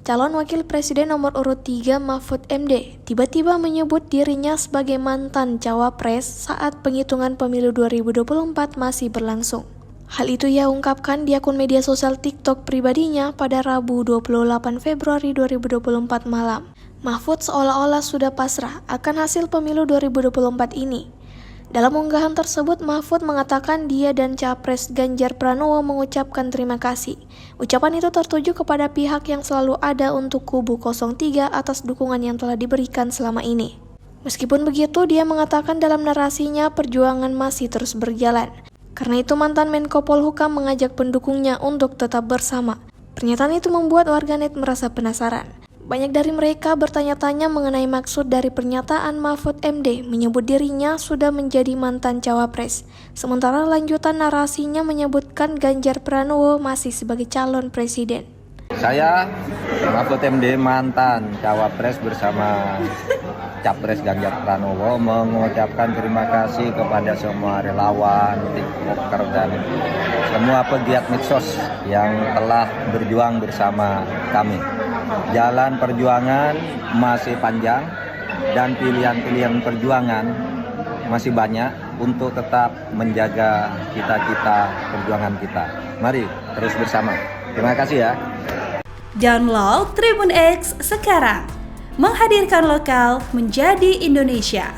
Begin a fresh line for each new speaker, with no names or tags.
Calon Wakil Presiden nomor urut 3 Mahfud MD tiba-tiba menyebut dirinya sebagai mantan cawapres saat penghitungan pemilu 2024 masih berlangsung. Hal itu ia ungkapkan di akun media sosial TikTok pribadinya pada Rabu 28 Februari 2024 malam. Mahfud seolah-olah sudah pasrah akan hasil pemilu 2024 ini. Dalam unggahan tersebut, Mahfud mengatakan dia dan Capres Ganjar Pranowo mengucapkan terima kasih. Ucapan itu tertuju kepada pihak yang selalu ada untuk kubu 03 atas dukungan yang telah diberikan selama ini. Meskipun begitu, dia mengatakan dalam narasinya perjuangan masih terus berjalan. Karena itu mantan Menko Polhukam mengajak pendukungnya untuk tetap bersama. Pernyataan itu membuat warganet merasa penasaran. Banyak dari mereka bertanya-tanya mengenai maksud dari pernyataan Mahfud MD menyebut dirinya sudah menjadi mantan cawapres. Sementara lanjutan narasinya menyebutkan Ganjar Pranowo masih sebagai calon presiden.
Saya Mahfud MD mantan cawapres bersama Capres Ganjar Pranowo mengucapkan terima kasih kepada semua relawan, tiktoker dan semua pegiat medsos yang telah berjuang bersama kami. Jalan perjuangan masih panjang dan pilihan-pilihan perjuangan masih banyak untuk tetap menjaga cita-cita perjuangan kita. Mari terus bersama. Terima kasih ya.
Download Tribun X sekarang. Menghadirkan lokal menjadi Indonesia.